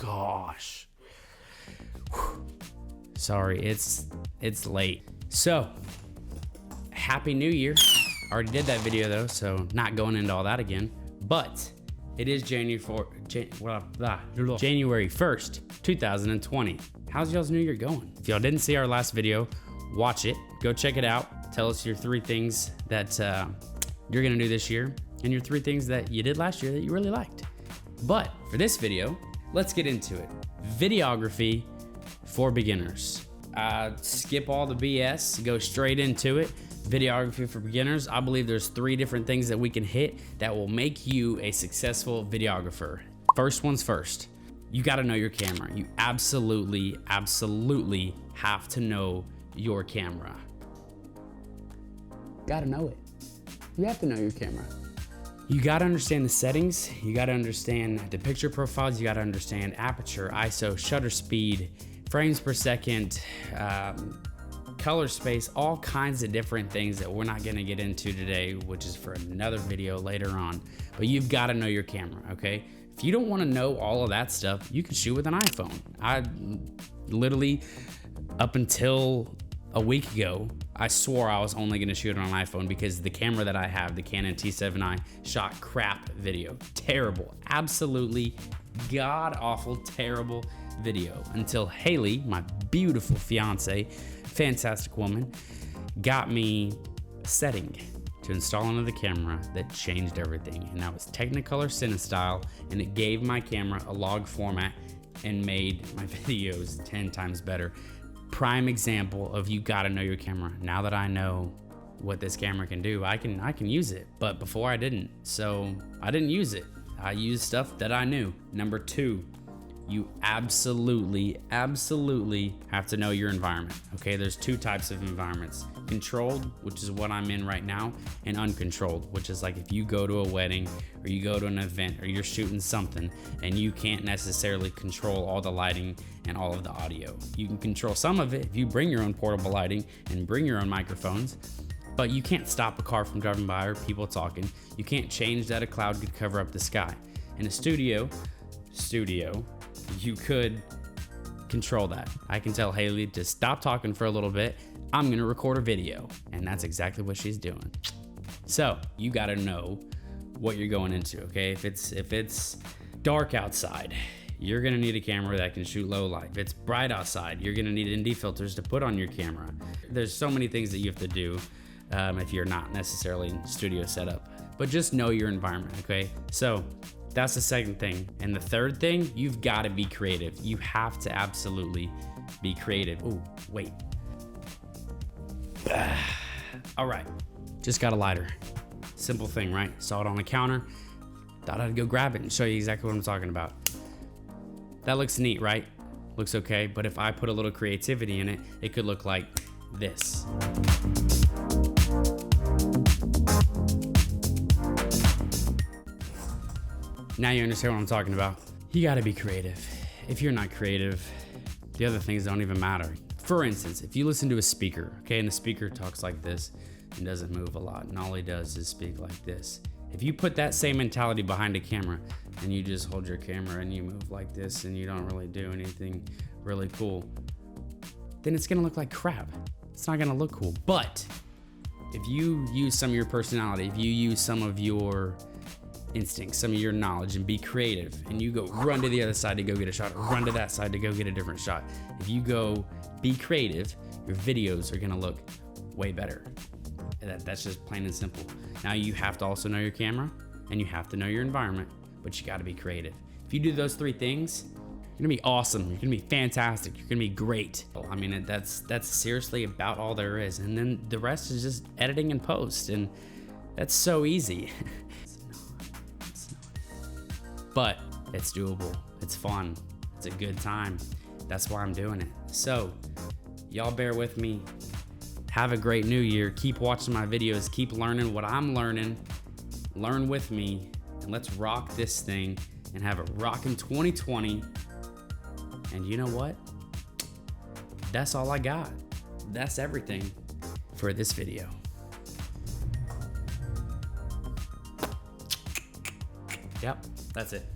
gosh. Whew. Sorry, it's late. So, Happy New Year. Already did that video though, so not going into all that again. But it is January 1st, 2020. How's y'all's New Year going? If y'all didn't see our last video, watch it. Go check it out. Tell us your 3 things that you're gonna do this year and your 3 things that you did last year that you really liked. But for this video, let's get into it. Videography for beginners. Skip all the BS, go straight into it. Videography for beginners. I believe there's 3 different things that we can hit that will make you a successful videographer. First one's first. You gotta know your camera. You absolutely have to know your camera. Gotta know it. You have to know your camera. You gotta understand the settings. You gotta understand the picture profiles. You gotta understand aperture, ISO, shutter speed, frames per second, color space, all kinds of different things that we're not gonna get into today, which is for another video later on. But you've gotta know your camera, okay? If you don't wanna know all of that stuff, you can shoot with an iPhone. I literally, up until a week ago, I swore I was only gonna shoot on an iPhone because the camera that I have, the Canon T7i, shot crap video. Terrible, absolutely god-awful, terrible video. Until Haley, my beautiful fiance, fantastic woman, got me a setting to install into the camera that changed everything. And that was Technicolor cinestyle, and it gave my camera a log format and made my videos 10 times better. Prime example of you gotta know your camera. Now that I know what this camera can do, I can use it. But before I didn't, so I didn't use it. I used stuff that I knew. Number 2, you absolutely have to know your environment. Okay, there's 2 types of environments. Controlled, which is what I'm in right now, and uncontrolled, which is like if you go to a wedding or you go to an event or you're shooting something and you can't necessarily control all the lighting and all of the audio. You can control some of it if you bring your own portable lighting and bring your own microphones, but you can't stop a car from driving by or people talking. You can't change that a cloud could cover up the sky. In a studio, you could control that. I can tell Haley to stop talking for a little bit. I'm gonna record a video, and that's exactly what she's doing. So you gotta know what you're going into, okay? If it's dark outside, you're gonna need a camera that can shoot low light. If it's bright outside, you're gonna need ND filters to put on your camera. There's so many things that you have to do if you're not necessarily in studio setup, but just know your environment, okay? So that's the second thing. And the third thing, you've gotta be creative. You have to absolutely be creative. Oh, wait. All right, just got a lighter. Simple thing, right? Saw it on the counter, thought I'd go grab it and show you exactly what I'm talking about. That looks neat, right? Looks okay, but if I put a little creativity in it, it could look like this. Now you understand what I'm talking about. You gotta be creative. If you're not creative, the other things don't even matter. For instance, if you listen to a speaker, okay, and the speaker talks like this and doesn't move a lot, and all he does is speak like this. If you put that same mentality behind a camera and you just hold your camera and you move like this and you don't really do anything really cool, then it's gonna look like crap. It's not gonna look cool. But if you use some of your personality, if you use some of your instincts, some of your knowledge, and be creative, and you go run to the other side to go get a shot, or run to that side to go get a different shot. If you go be creative, your videos are gonna look way better. That's just plain and simple. Now you have to also know your camera and you have to know your environment, but you gotta be creative. If you do those 3 things, you're gonna be awesome. You're gonna be fantastic. You're gonna be great. I mean, that's seriously about all there is. And then the rest is just editing and post, and that's so easy. But it's doable, it's fun, it's a good time. That's why I'm doing it. So y'all bear with me. Have a great new year. Keep watching my videos, keep learning what I'm learning. Learn with me, and let's rock this thing and have a rockin' 2020. And you know what? That's all I got. That's everything for this video. Yep, that's it.